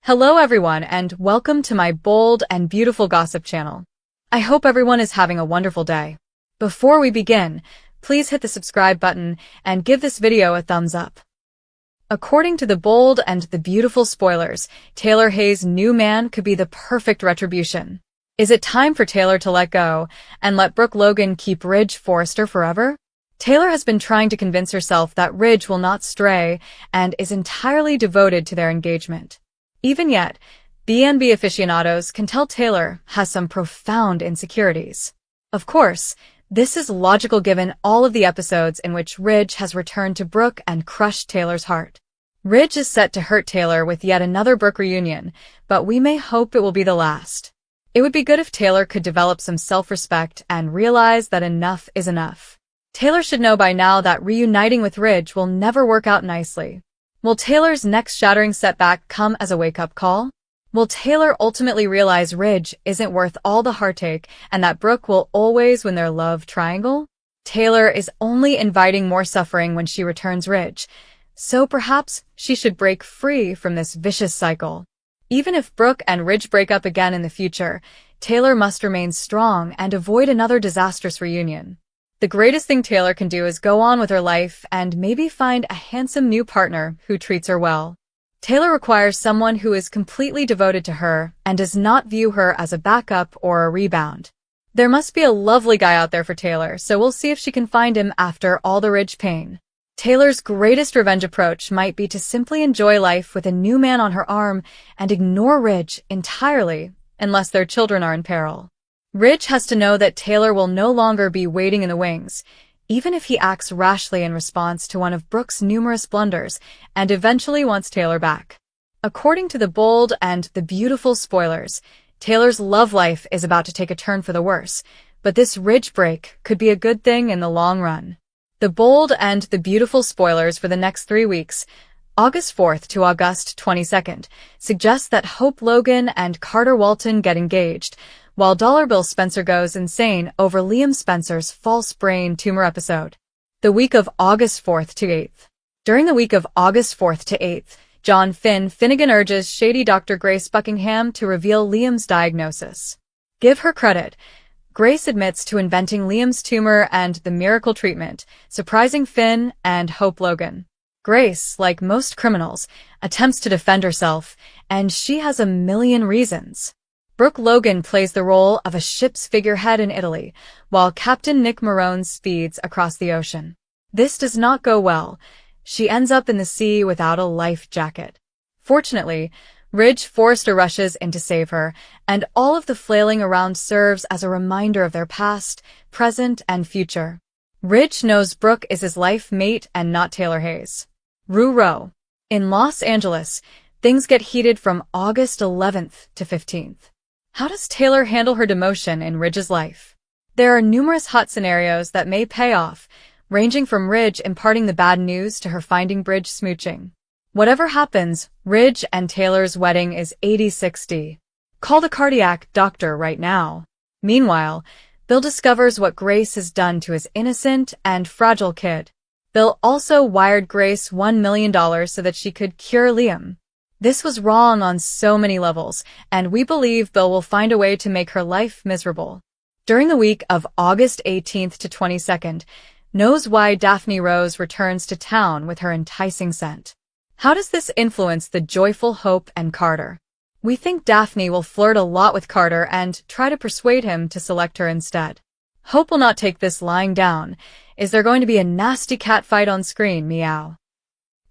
Hello everyone and welcome to my bold and beautiful gossip channel. I hope everyone is having a wonderful day. Before we begin, please hit the subscribe button and give this video a thumbs up. According to the bold and the beautiful spoilers, Taylor Hayes' new man could be the perfect retribution. Is it time for Taylor to let go and let Brooke Logan keep Ridge Forrester forever? Taylor has been trying to convince herself that Ridge will not stray and is entirely devoted to their engagement. Even yet, B&B aficionados can tell Taylor has some profound insecurities. Of course, this is logical given all of the episodes in which Ridge has returned to Brooke and crushed Taylor's heart. Ridge is set to hurt Taylor with yet another Brooke reunion, but we may hope it will be the last. It would be good if Taylor could develop some self-respect and realize that enough is enough. Taylor should know by now that reuniting with Ridge will never work out nicely. Will Taylor's next shattering setback come as a wake-up call? Will Taylor ultimately realize Ridge isn't worth all the heartache and that Brooke will always win their love triangle? Taylor is only inviting more suffering when she returns Ridge, so perhaps she should break free from this vicious cycle. Even if Brooke and Ridge break up again in the future, Taylor must remain strong and avoid another disastrous reunion. The greatest thing Taylor can do is go on with her life and maybe find a handsome new partner who treats her well. Taylor requires someone who is completely devoted to her and does not view her as a backup or a rebound. There must be a lovely guy out there for Taylor, so we'll see if she can find him after all the Ridge pain. Taylor's greatest revenge approach might be to simply enjoy life with a new man on her arm and ignore Ridge entirely, unless their children are in peril. Ridge has to know that Taylor will no longer be waiting in the wings, even if he acts rashly in response to one of Brooke's numerous blunders and eventually wants Taylor back. According to the bold and the beautiful spoilers, Taylor's love life is about to take a turn for the worse, but this Ridge break could be a good thing in the long run. The bold and the beautiful spoilers for the next 3 weeks, August 4th to August 22nd, suggest that Hope Logan and Carter Walton get engaged, while Dollar Bill Spencer goes insane over Liam Spencer's false brain tumor episode. The week of August 4th to 8th. During the week of August 4th to 8th, John Finnegan urges shady Dr. Grace Buckingham to reveal Liam's diagnosis. Give her credit. Grace admits to inventing Liam's tumor and the miracle treatment, surprising Finn and Hope Logan. Grace, like most criminals, attempts to defend herself, and she has a million reasons. Brooke Logan plays the role of a ship's figurehead in Italy, while Captain Nick Marone speeds across the ocean. This does not go well. She ends up in the sea without a life jacket. Fortunately, Ridge Forrester rushes in to save her, and all of the flailing around serves as a reminder of their past, present, and future. Ridge knows Brooke is his life mate and not Taylor Hayes. Row. In Los Angeles, things get heated from August 11th to 15th. How does Taylor handle her demotion in Ridge's life? There are numerous hot scenarios that may pay off, ranging from Ridge imparting the bad news to her finding Bridge smooching. Whatever happens, Ridge and Taylor's wedding is 80-60. Call the cardiac doctor right now. Meanwhile, Bill discovers what Grace has done to his innocent and fragile kid. Bill also wired Grace $1 million so that she could cure Liam. This was wrong on so many levels, and we believe Bill will find a way to make her life miserable. During the week of August 18th to 22nd, Knows Why Daphne Rose returns to town with her enticing scent. How does this influence the joyful Hope and Carter? We think Daphne will flirt a lot with Carter and try to persuade him to select her instead. Hope will not take this lying down. Is there going to be a nasty catfight on screen? Meow.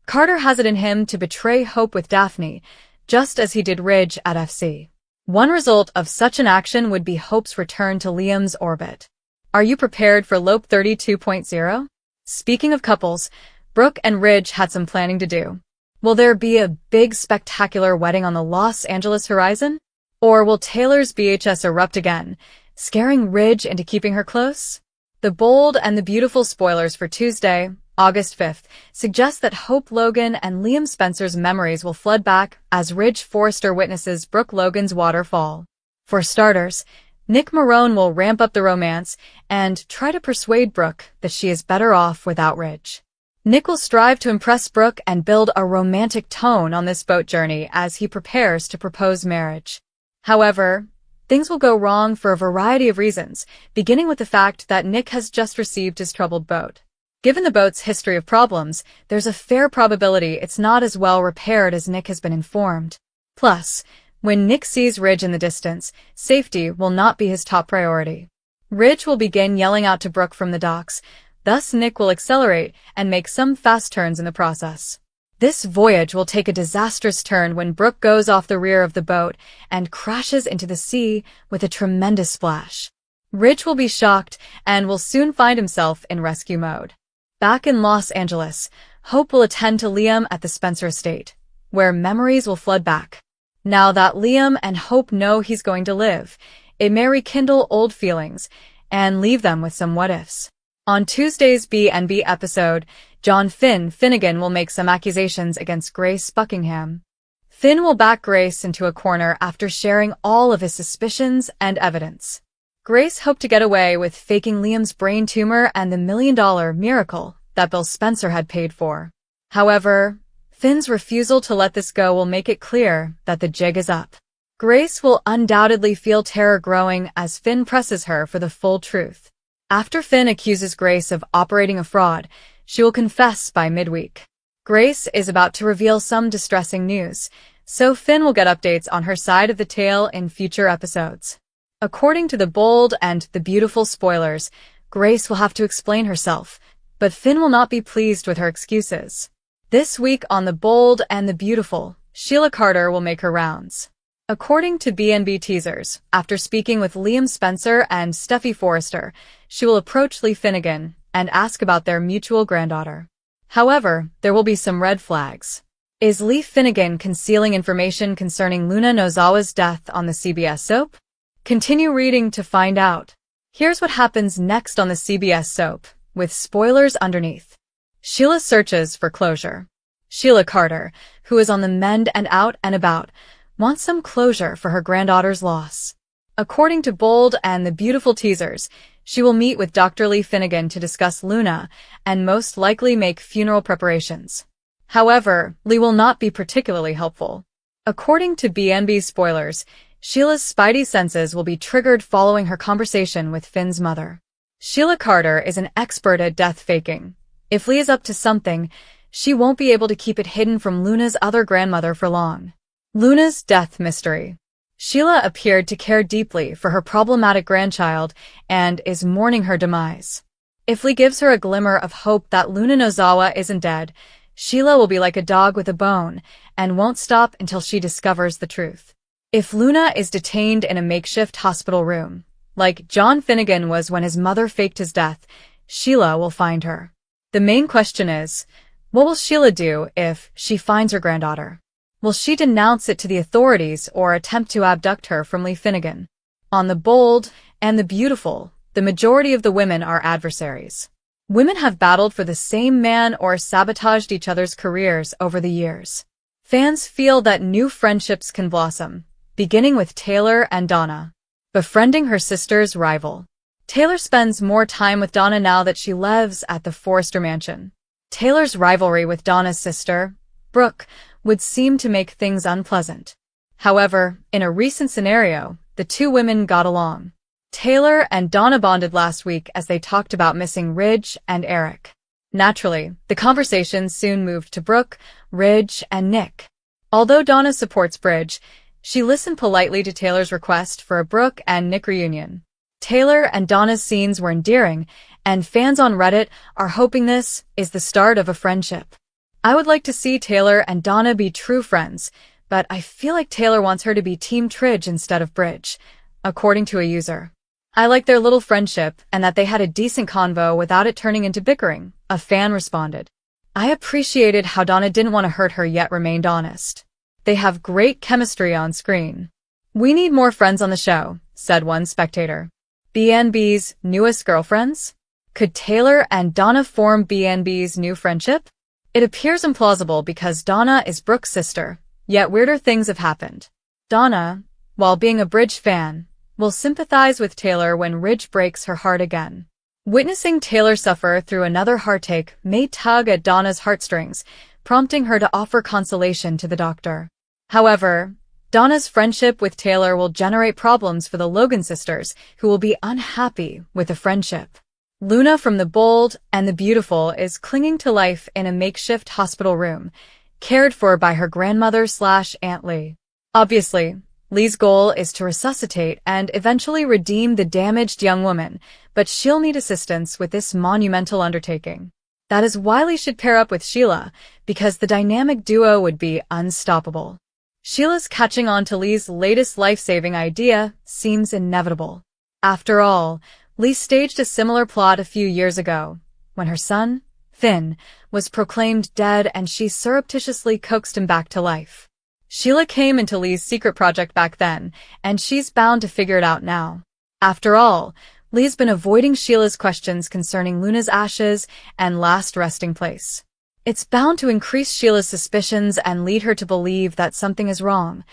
Carter has it in him to betray Hope with Daphne, just as he did Ridge at FC. One result of such an action would be Hope's return to Liam's orbit. Are you prepared for Lope 32.0? Speaking of couples, Brooke and Ridge had some planning to do. Will there be a big spectacular wedding on the Los Angeles horizon? Or will Taylor's BHS erupt again, scaring Ridge into keeping her close? The bold and the beautiful spoilers for Tuesday, August 5th, suggest that Hope Logan and Liam Spencer's memories will flood back as Ridge Forrester witnesses Brooke Logan's waterfall. For starters, Nick Marone will ramp up the romance and try to persuade Brooke that she is better off without Ridge. Nick will strive to impress Brooke and build a romantic tone on this boat journey as he prepares to propose marriage. However, things will go wrong for a variety of reasons, beginning with the fact that Nick has just received his troubled boat. Given the boat's history of problems, there's a fair probability it's not as well repaired as Nick has been informed. Plus, when Nick sees Ridge in the distance, safety will not be his top priority. Ridge will begin yelling out to Brooke from the docks, thus Nick will accelerate and make some fast turns in the process. This voyage will take a disastrous turn when Brooke goes off the rear of the boat and crashes into the sea with a tremendous splash. Ridge will be shocked and will soon find himself in rescue mode. Back in Los Angeles, Hope will attend to Liam at the Spencer estate, where memories will flood back. Now that Liam and Hope know he's going to live, it may rekindle old feelings and leave them with some what-ifs. On Tuesday's B&B episode, John Finnegan will make some accusations against Grace Buckingham. Finn will back Grace into a corner after sharing all of his suspicions and evidence. Grace hoped to get away with faking Liam's brain tumor and the $1 million miracle that Bill Spencer had paid for. However, Finn's refusal to let this go will make it clear that the jig is up. Grace will undoubtedly feel terror growing as Finn presses her for the full truth. After Finn accuses Grace of operating a fraud, she will confess by midweek. Grace is about to reveal some distressing news, so Finn will get updates on her side of the tale in future episodes. According to the Bold and the Beautiful spoilers, Grace will have to explain herself, but Finn will not be pleased with her excuses. This week on The Bold and the Beautiful, Sheila Carter will make her rounds. According to B&B teasers, after speaking with Liam Spencer and Steffy Forrester, she will approach Lee Finnegan and ask about their mutual granddaughter. However, there will be some red flags. Is Lee Finnegan concealing information concerning Luna Nozawa's death on the CBS soap? Continue reading to find out. Here's what happens next on the CBS soap, with spoilers underneath. Sheila searches for closure. Sheila Carter, who is on the mend and out and about, wants some closure for her granddaughter's loss. According to Bold and the Beautiful teasers, she will meet with Dr. Lee Finnegan to discuss Luna and most likely make funeral preparations. However, Lee will not be particularly helpful. According to B&B spoilers, Sheila's spidey senses will be triggered following her conversation with Finn's mother. Sheila Carter is an expert at death faking. If Lee is up to something, she won't be able to keep it hidden from Luna's other grandmother for long. Luna's death mystery. Sheila appeared to care deeply for her problematic grandchild and is mourning her demise. If Lee gives her a glimmer of hope that Luna Nozawa isn't dead, Sheila will be like a dog with a bone and won't stop until she discovers the truth. If Luna is detained in a makeshift hospital room, like John Finnegan was when his mother faked his death, Sheila will find her. The main question is, what will Sheila do if she finds her granddaughter? Will she denounce it to the authorities or attempt to abduct her from Lee Finnegan? On The Bold and the Beautiful, the majority of the women are adversaries. Women have battled for the same man or sabotaged each other's careers over the years. Fans feel that new friendships can blossom, beginning with Taylor and Donna. Befriending her sister's rival. Taylor spends more time with Donna now that she lives at the Forrester mansion. Taylor's rivalry with Donna's sister, Brooke, would seem to make things unpleasant. However, in a recent scenario, the two women got along. Taylor and Donna bonded last week as they talked about missing Ridge and Eric. Naturally, the conversation soon moved to Brooke, Ridge, and Nick. Although Donna supports Ridge, she listened politely to Taylor's request for a Brooke and Nick reunion. Taylor and Donna's scenes were endearing, and fans on Reddit are hoping this is the start of a friendship. I would like to see Taylor and Donna be true friends, but I feel like Taylor wants her to be Team Tridge instead of Bridge, according to a user. I like their little friendship and that they had a decent convo without it turning into bickering, a fan responded. I appreciated how Donna didn't want to hurt her yet remained honest. They have great chemistry on screen. We need more friends on the show, said one spectator. B&B's newest girlfriends? Could Taylor and Donna form B&B's new friendship? It appears implausible because Donna is Brooke's sister, yet weirder things have happened. Donna, while being a Bridge fan, will sympathize with Taylor when Ridge breaks her heart again. Witnessing Taylor suffer through another heartache may tug at Donna's heartstrings, prompting her to offer consolation to the doctor. However, Donna's friendship with Taylor will generate problems for the Logan sisters, who will be unhappy with the friendship. Luna from The Bold and the Beautiful is clinging to life in a makeshift hospital room, cared for by her grandmother/Aunt Lee. Obviously, Lee's goal is to resuscitate and eventually redeem the damaged young woman, but she'll need assistance with this monumental undertaking. That is why Lee should pair up with Sheila, because the dynamic duo would be unstoppable. Sheila's catching on to Lee's latest life-saving idea seems inevitable. After all, Lee staged a similar plot a few years ago, when her son, Finn, was proclaimed dead and she surreptitiously coaxed him back to life. Sheila came into Lee's secret project back then, and she's bound to figure it out now. After all, Lee's been avoiding Sheila's questions concerning Luna's ashes and last resting place. It's bound to increase Sheila's suspicions and lead her to believe that something is wrong,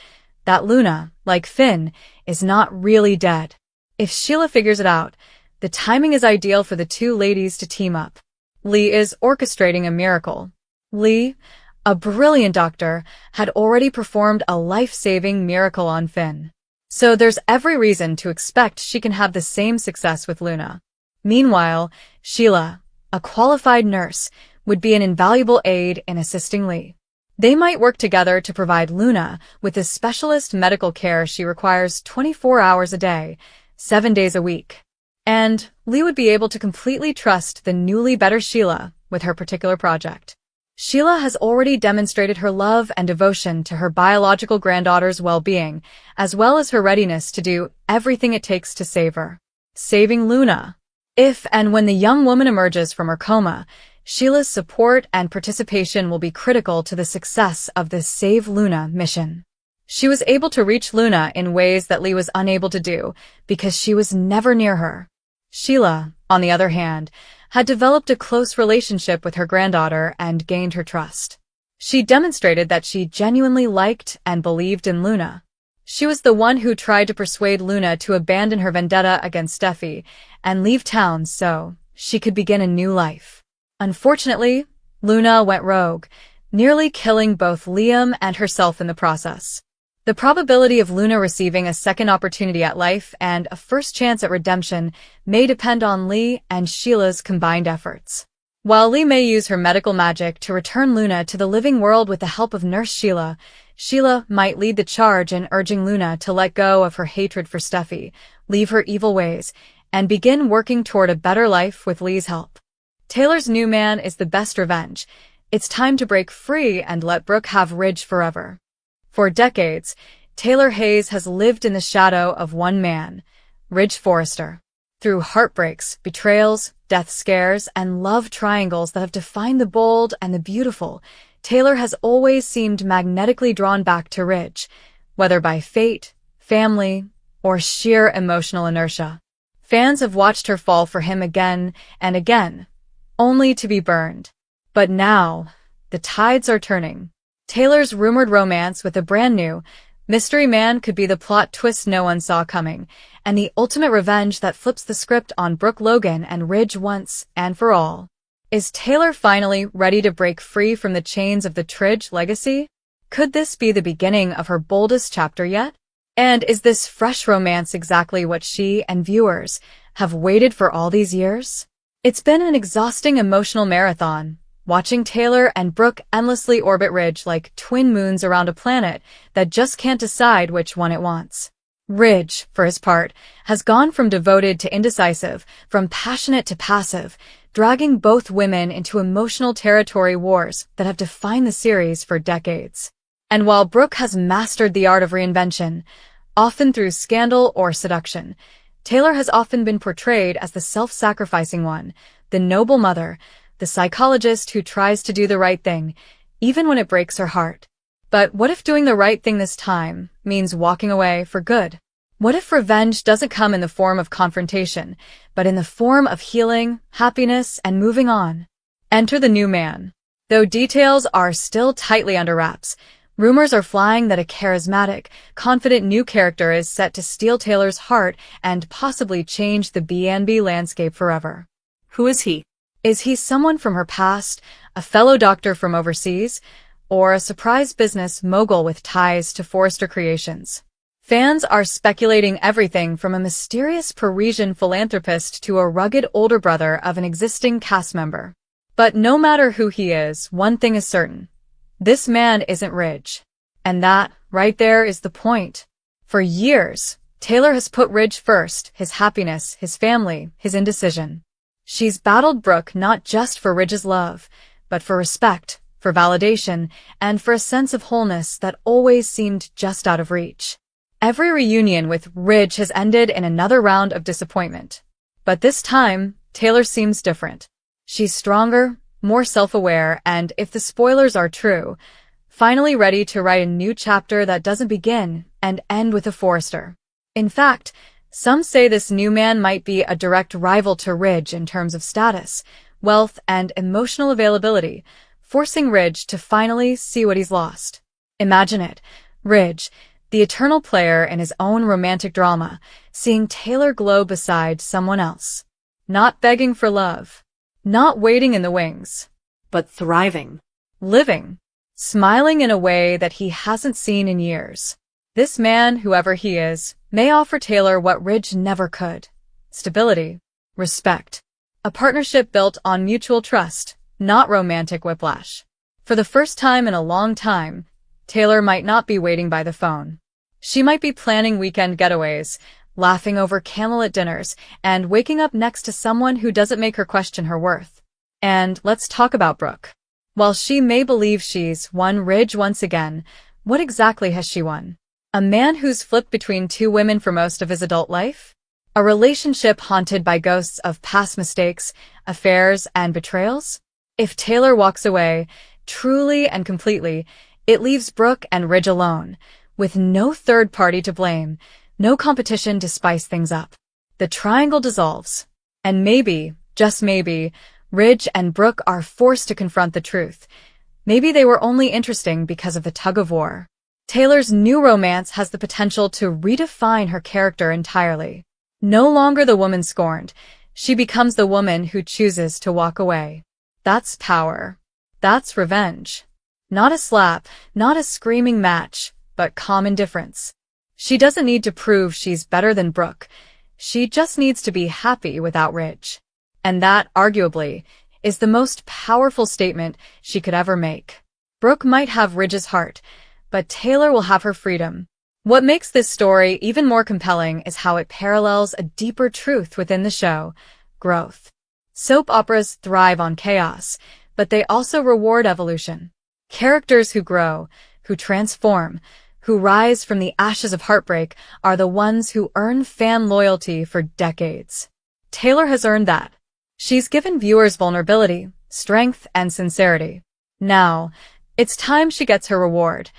that Luna, like Finn, is not really dead. If Sheila figures it out, the timing is ideal for the two ladies to team up. Lee is orchestrating a miracle. Lee, a brilliant doctor, had already performed a life-saving miracle on Finn. So there's every reason to expect she can have the same success with Luna. Meanwhile, Sheila, a qualified nurse, would be an invaluable aid in assisting Lee. They might work together to provide Luna with the specialist medical care she requires 24 hours a day, 7 days a week. And Lee would be able to completely trust the newly better Sheila with her particular project. Sheila has already demonstrated her love and devotion to her biological granddaughter's well-being, as well as her readiness to do everything it takes to save her. Saving Luna. If and when the young woman emerges from her coma, Sheila's support and participation will be critical to the success of this Save Luna mission. She was able to reach Luna in ways that Lee was unable to do, because she was never near her. Sheila, on the other hand, had developed a close relationship with her granddaughter and gained her trust. She demonstrated that she genuinely liked and believed in Luna. She was the one who tried to persuade Luna to abandon her vendetta against Steffi and leave town so she could begin a new life. Unfortunately, Luna went rogue, nearly killing both Liam and herself in the process. The probability of Luna receiving a second opportunity at life and a first chance at redemption may depend on Lee and Sheila's combined efforts. While Lee may use her medical magic to return Luna to the living world with the help of Nurse Sheila, Sheila might lead the charge in urging Luna to let go of her hatred for Steffi, leave her evil ways, and begin working toward a better life with Lee's help. Taylor's new man is the best revenge. It's time to break free and let Brooke have Ridge forever. For decades, Taylor Hayes has lived in the shadow of one man, Ridge Forrester. Through heartbreaks, betrayals, death scares, and love triangles that have defined the bold and the beautiful, Taylor has always seemed magnetically drawn back to Ridge, whether by fate, family, or sheer emotional inertia. Fans have watched her fall for him again and again, only to be burned. But now, the tides are turning. Taylor's rumored romance with a brand-new mystery man could be the plot twist no one saw coming, and the ultimate revenge that flips the script on Brooke Logan and Ridge once and for all. Is Taylor finally ready to break free from the chains of the Tridge legacy? Could this be the beginning of her boldest chapter yet? And is this fresh romance exactly what she and viewers have waited for all these years? It's been an exhausting emotional marathon, watching Taylor and Brooke endlessly orbit Ridge like twin moons around a planet that just can't decide which one it wants. Ridge, for his part, has gone from devoted to indecisive, from passionate to passive, dragging both women into emotional territory wars that have defined the series for decades. And while Brooke has mastered the art of reinvention, often through scandal or seduction, Taylor has often been portrayed as the self-sacrificing one, the noble mother, the psychologist who tries to do the right thing, even when it breaks her heart. But what if doing the right thing this time means walking away for good? What if revenge doesn't come in the form of confrontation, but in the form of healing, happiness, and moving on? Enter the new man. Though details are still tightly under wraps, rumors are flying that a charismatic, confident new character is set to steal Taylor's heart and possibly change the B&B landscape forever. Who is he? Is he someone from her past, a fellow doctor from overseas, or a surprise business mogul with ties to Forrester Creations? Fans are speculating everything from a mysterious Parisian philanthropist to a rugged older brother of an existing cast member. But no matter who he is, one thing is certain. This man isn't Ridge. And that, right there, is the point. For years, Taylor has put Ridge first, his happiness, his family, his indecision. She's battled Brooke not just for Ridge's love, but for respect, for validation, and for a sense of wholeness that always seemed just out of reach. Every reunion with Ridge has ended in another round of disappointment. But this time, Taylor seems different. She's stronger, more self-aware, and, if the spoilers are true, finally ready to write a new chapter that doesn't begin and end with a Forrester. In fact, some say this new man might be a direct rival to Ridge in terms of status, wealth, and emotional availability, forcing Ridge to finally see what he's lost. Imagine it, Ridge, the eternal player in his own romantic drama, seeing Taylor glow beside someone else. Not begging for love. Not waiting in the wings. But thriving. Living. Smiling in a way that he hasn't seen in years. This man, whoever he is, may offer Taylor what Ridge never could. Stability. Respect. A partnership built on mutual trust, not romantic whiplash. For the first time in a long time, Taylor might not be waiting by the phone. She might be planning weekend getaways, laughing over candlelit dinners, and waking up next to someone who doesn't make her question her worth. And let's talk about Brooke. While she may believe she's won Ridge once again, what exactly has she won? A man who's flipped between two women for most of his adult life? A relationship haunted by ghosts of past mistakes, affairs, and betrayals? If Taylor walks away, truly and completely, it leaves Brooke and Ridge alone, with no third party to blame, no competition to spice things up. The triangle dissolves. And maybe, just maybe, Ridge and Brooke are forced to confront the truth. Maybe they were only interesting because of the tug-of-war. Taylor's new romance has the potential to redefine her character entirely. No longer the woman scorned, she becomes the woman who chooses to walk away. That's power. That's revenge. Not a slap, not a screaming match, but calm indifference. She doesn't need to prove she's better than Brooke. She just needs to be happy without Ridge. And that, arguably, is the most powerful statement she could ever make. Brooke might have Ridge's heart, but Taylor will have her freedom. What makes this story even more compelling is how it parallels a deeper truth within the show: growth. Soap operas thrive on chaos, but they also reward evolution. Characters who grow, who transform, who rise from the ashes of heartbreak are the ones who earn fan loyalty for decades. Taylor has earned that. She's given viewers vulnerability, strength, and sincerity. Now, it's time she gets her reward,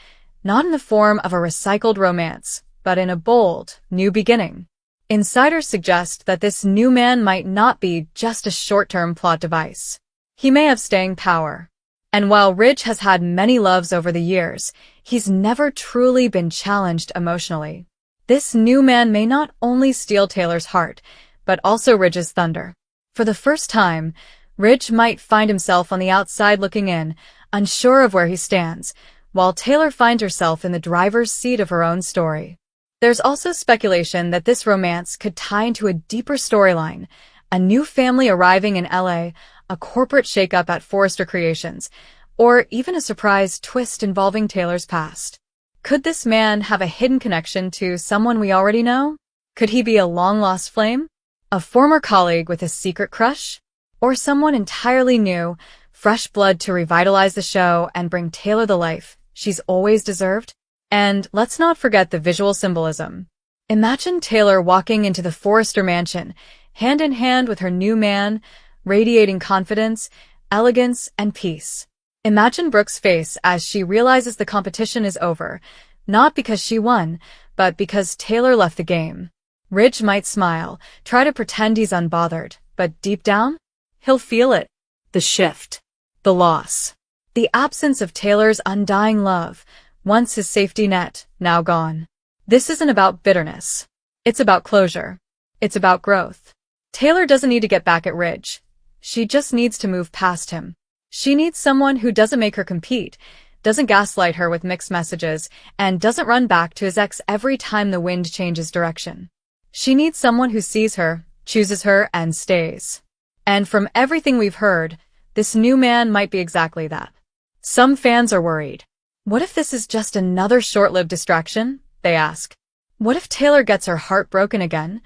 not in the form of a recycled romance, but in a bold, new beginning. Insiders suggest that this new man might not be just a short-term plot device. He may have staying power. And while Ridge has had many loves over the years, he's never truly been challenged emotionally. This new man may not only steal Taylor's heart, but also Ridge's thunder. For the first time, Ridge might find himself on the outside looking in, unsure of where he stands, while Taylor finds herself in the driver's seat of her own story. There's also speculation that this romance could tie into a deeper storyline, a new family arriving in LA, a corporate shakeup at Forrester Creations, or even a surprise twist involving Taylor's past. Could this man have a hidden connection to someone we already know? Could he be a long-lost flame? A former colleague with a secret crush? Or someone entirely new, fresh blood to revitalize the show and bring Taylor the life she's always deserved? And let's not forget the visual symbolism. Imagine Taylor walking into the Forrester mansion, hand in hand with her new man, radiating confidence, elegance, and peace. Imagine Brooke's face as she realizes the competition is over, not because she won, but because Taylor left the game. Ridge might smile, try to pretend he's unbothered, but deep down, he'll feel it. The shift. The loss. The absence of Taylor's undying love, once his safety net, now gone. This isn't about bitterness. It's about closure. It's about growth. Taylor doesn't need to get back at Ridge. She just needs to move past him. She needs someone who doesn't make her compete, doesn't gaslight her with mixed messages, and doesn't run back to his ex every time the wind changes direction. She needs someone who sees her, chooses her, and stays. And from everything we've heard, this new man might be exactly that. Some fans are worried. What if this is just another short-lived distraction? They ask. What if Taylor gets her heart broken again?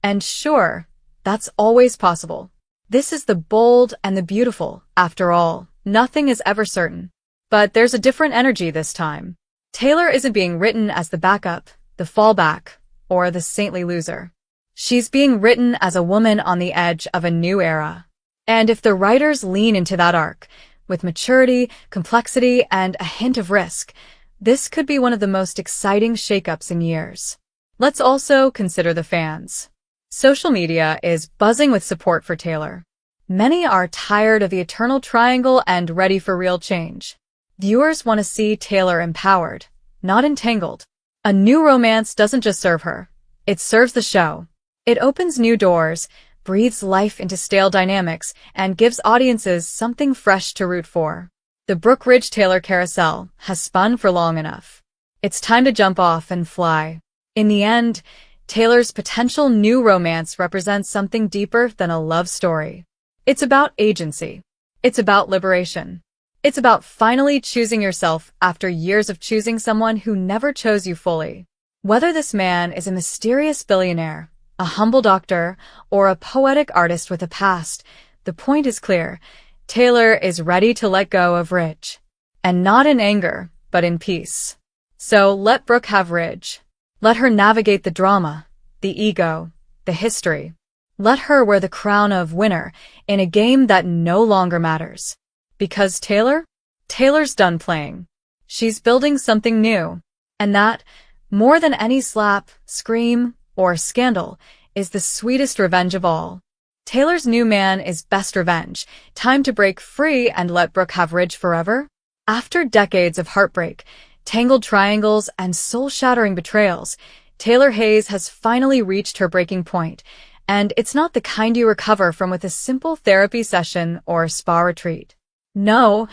And sure, that's always possible. This is the bold and the beautiful. After all, nothing is ever certain. But there's a different energy this time. Taylor isn't being written as the backup, the fallback, or the saintly loser. She's being written as a woman on the edge of a new era. And if the writers lean into that arc, with maturity, complexity, and a hint of risk, this could be one of the most exciting shakeups in years. Let's also consider the fans. Social media is buzzing with support for Taylor. Many are tired of the eternal triangle and ready for real change. Viewers want to see Taylor empowered, not entangled. A new romance doesn't just serve her. It serves the show. It opens new doors, breathes life into stale dynamics, and gives audiences something fresh to root for. The Brooke Ridge-Taylor carousel has spun for long enough. It's time to jump off and fly. In the end, Taylor's potential new romance represents something deeper than a love story. It's about agency. It's about liberation. It's about finally choosing yourself after years of choosing someone who never chose you fully. Whether this man is a mysterious billionaire, a humble doctor, or a poetic artist with a past, the point is clear. Taylor is ready to let go of Ridge. And not in anger, but in peace. So let Brooke have Ridge. Let her navigate the drama, the ego, the history. Let her wear the crown of winner in a game that no longer matters. Because Taylor's done playing. She's building something new. And that, more than any slap, scream, or scandal, is the sweetest revenge of all. Taylor's new man is best revenge. Time to break free and let Brooke have Ridge forever? After decades of heartbreak, tangled triangles, and soul-shattering betrayals, Taylor Hayes has finally reached her breaking point. And it's not the kind you recover from with a simple therapy session or spa retreat. No,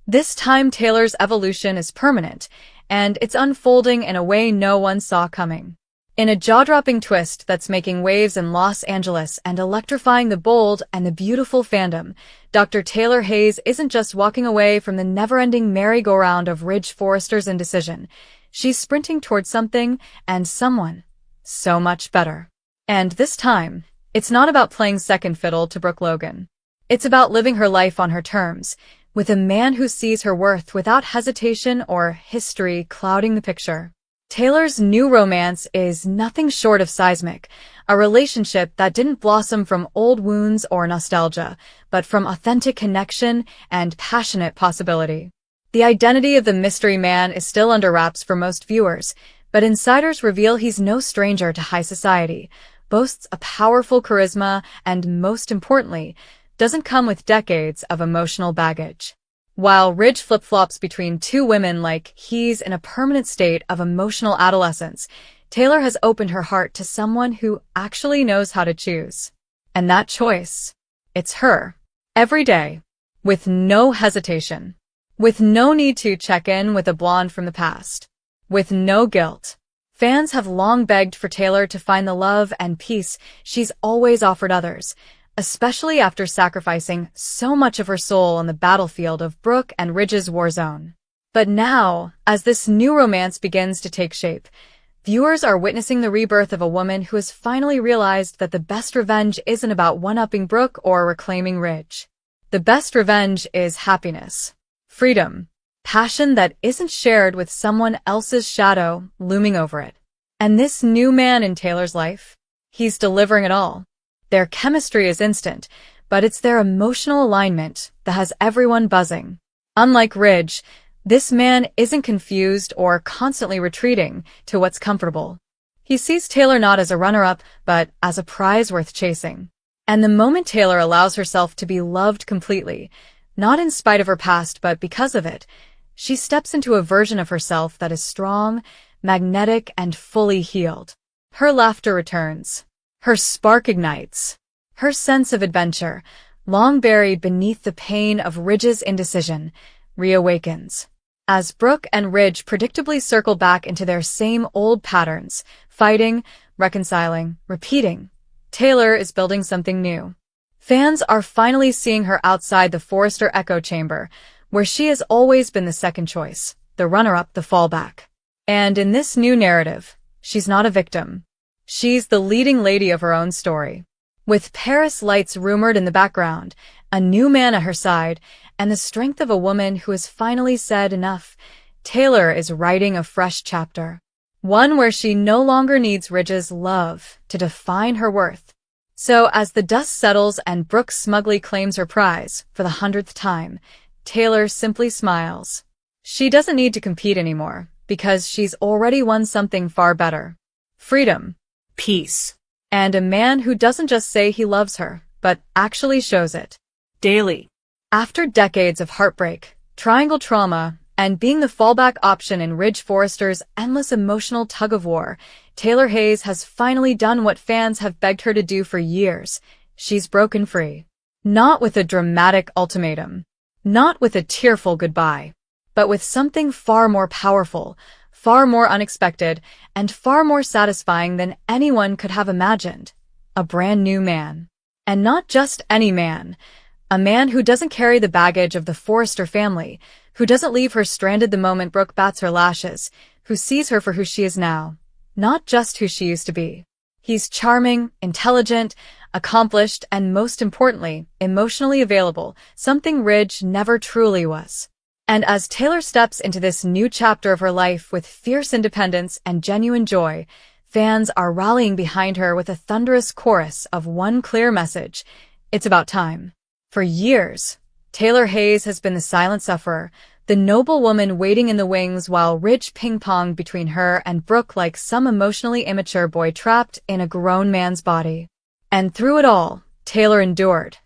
this time Taylor's evolution is permanent, and it's unfolding in a way no one saw coming. In a jaw-dropping twist that's making waves in Los Angeles and electrifying the bold and the beautiful fandom, Dr. Taylor Hayes isn't just walking away from the never-ending merry-go-round of Ridge Forrester's indecision. She's sprinting towards something and someone so much better. And this time, it's not about playing second fiddle to Brooke Logan. It's about living her life on her terms, with a man who sees her worth without hesitation or history clouding the picture. Taylor's new romance is nothing short of seismic, a relationship that didn't blossom from old wounds or nostalgia, but from authentic connection and passionate possibility. The identity of the mystery man is still under wraps for most viewers, but insiders reveal he's no stranger to high society, boasts a powerful charisma, and most importantly, doesn't come with decades of emotional baggage. While Ridge flip-flops between two women like he's in a permanent state of emotional adolescence, Taylor has opened her heart to someone who actually knows how to choose. And that choice, it's her. Every day. With no hesitation. With no need to check in with a blonde from the past. With no guilt. Fans have long begged for Taylor to find the love and peace she's always offered others, especially after sacrificing so much of her soul on the battlefield of Brooke and Ridge's war zone. But now, as this new romance begins to take shape, viewers are witnessing the rebirth of a woman who has finally realized that the best revenge isn't about one-upping Brooke or reclaiming Ridge. The best revenge is happiness, freedom, passion that isn't shared with someone else's shadow looming over it. And this new man in Taylor's life, he's delivering it all. Their chemistry is instant, but it's their emotional alignment that has everyone buzzing. Unlike Ridge, this man isn't confused or constantly retreating to what's comfortable. He sees Taylor not as a runner-up, but as a prize worth chasing. And the moment Taylor allows herself to be loved completely, not in spite of her past but because of it, she steps into a version of herself that is strong, magnetic, and fully healed. Her laughter returns. Her spark ignites. Her sense of adventure, long buried beneath the pain of Ridge's indecision, reawakens. As Brooke and Ridge predictably circle back into their same old patterns, fighting, reconciling, repeating, Taylor is building something new. Fans are finally seeing her outside the Forrester echo chamber, where she has always been the second choice, the runner-up, the fallback. And in this new narrative, she's not a victim. She's the leading lady of her own story. With Paris lights rumored in the background, a new man at her side, and the strength of a woman who has finally said enough, Taylor is writing a fresh chapter. One where she no longer needs Ridge's love to define her worth. So as the dust settles and Brooke smugly claims her prize for the 100th time, Taylor simply smiles. She doesn't need to compete anymore, because she's already won something far better. Freedom. Peace. And a man who doesn't just say he loves her, but actually shows it. Daily. After decades of heartbreak, triangle trauma, and being the fallback option in Ridge Forrester's endless emotional tug-of-war, Taylor Hayes has finally done what fans have begged her to do for years. She's broken free. Not with a dramatic ultimatum. Not with a tearful goodbye. But with something far more powerful, far more unexpected, and far more satisfying than anyone could have imagined. A brand new man. And not just any man. A man who doesn't carry the baggage of the Forrester family, who doesn't leave her stranded the moment Brooke bats her lashes, who sees her for who she is now, not just who she used to be. He's charming, intelligent, accomplished, and most importantly, emotionally available, something Ridge never truly was. And as Taylor steps into this new chapter of her life with fierce independence and genuine joy, fans are rallying behind her with a thunderous chorus of one clear message: it's about time. For years, Taylor Hayes has been the silent sufferer, the noble woman waiting in the wings while Ridge ping-ponged between her and Brooke like some emotionally immature boy trapped in a grown man's body. And through it all, Taylor endured.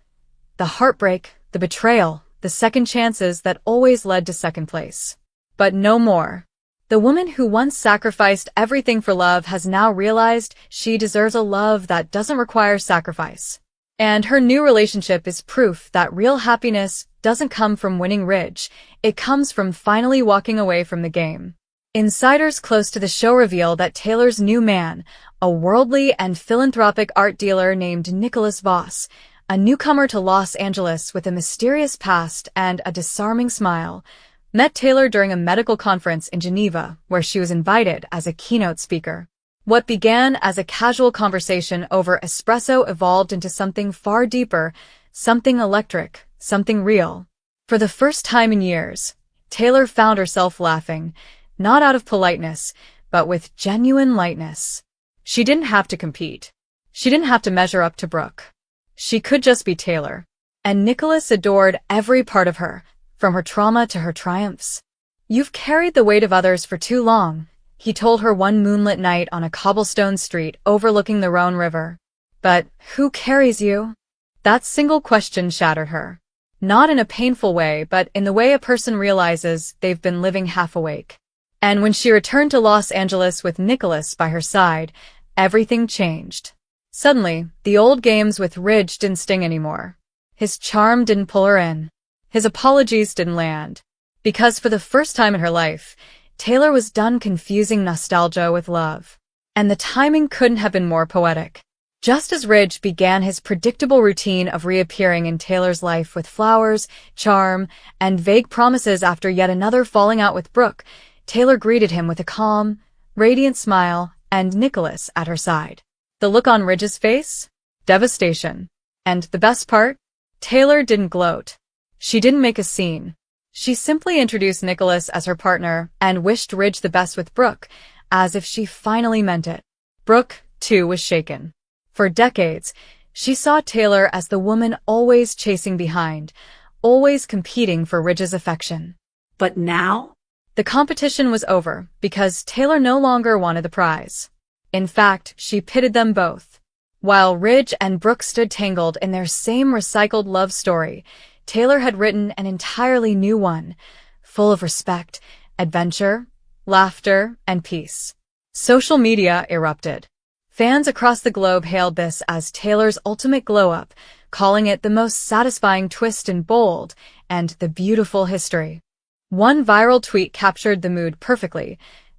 The heartbreak, the betrayal, the second chances that always led to second place. But no more. The woman who once sacrificed everything for love has now realized she deserves a love that doesn't require sacrifice. And her new relationship is proof that real happiness doesn't come from winning Ridge, it comes from finally walking away from the game. Insiders close to the show reveal that Taylor's new man, a worldly and philanthropic art dealer named Nicholas Voss, a newcomer to Los Angeles with a mysterious past and a disarming smile, met Taylor during a medical conference in Geneva where she was invited as a keynote speaker. What began as a casual conversation over espresso evolved into something far deeper, something electric, something real. For the first time in years, Taylor found herself laughing, not out of politeness, but with genuine lightness. She didn't have to compete. She didn't have to measure up to Brooke. She could just be Taylor. And Nicholas adored every part of her, from her trauma to her triumphs. "You've carried the weight of others for too long," he told her one moonlit night on a cobblestone street overlooking the Rhone River. But who carries you? That single question shattered her. Not in a painful way, but in the way a person realizes they've been living half awake. And when she returned to Los Angeles with Nicholas by her side, everything changed. Suddenly, the old games with Ridge didn't sting anymore. His charm didn't pull her in. His apologies didn't land. Because for the first time in her life, Taylor was done confusing nostalgia with love. And the timing couldn't have been more poetic. Just as Ridge began his predictable routine of reappearing in Taylor's life with flowers, charm, and vague promises after yet another falling out with Brooke, Taylor greeted him with a calm, radiant smile, and Nicholas at her side. The look on Ridge's face? Devastation. And the best part? Taylor didn't gloat. She didn't make a scene. She simply introduced Nicholas as her partner and wished Ridge the best with Brooke, as if she finally meant it. Brooke, too, was shaken. For decades, she saw Taylor as the woman always chasing behind, always competing for Ridge's affection. But now? The competition was over because Taylor no longer wanted the prize. In fact, she pitted them both. While Ridge and Brooke stood tangled in their same recycled love story, Taylor had written an entirely new one, full of respect, adventure, laughter, and peace. Social media erupted. Fans across the globe hailed this as Taylor's ultimate glow-up, calling it the most satisfying twist in Bold and the beautiful history. One viral tweet captured the mood perfectly.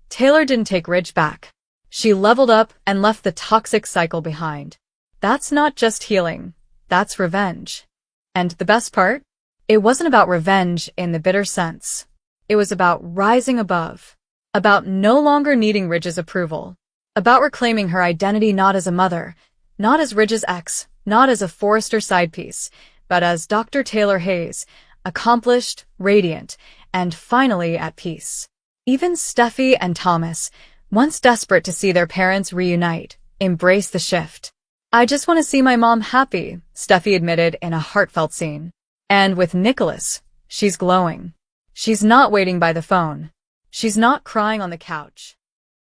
Taylor didn't take Ridge back. She leveled up and left the toxic cycle behind. That's not just healing, that's revenge. And the best part? It wasn't about revenge in the bitter sense. It was about rising above. About no longer needing Ridge's approval. About reclaiming her identity not as a mother, not as Ridge's ex, not as a Forrester side piece, but as Dr. Taylor Hayes, accomplished, radiant, and finally at peace. Even Steffi and Thomas, once desperate to see their parents reunite, embrace the shift. "I just want to see my mom happy," Steffi admitted in a heartfelt scene. And with Nicholas, she's glowing. She's not waiting by the phone. She's not crying on the couch.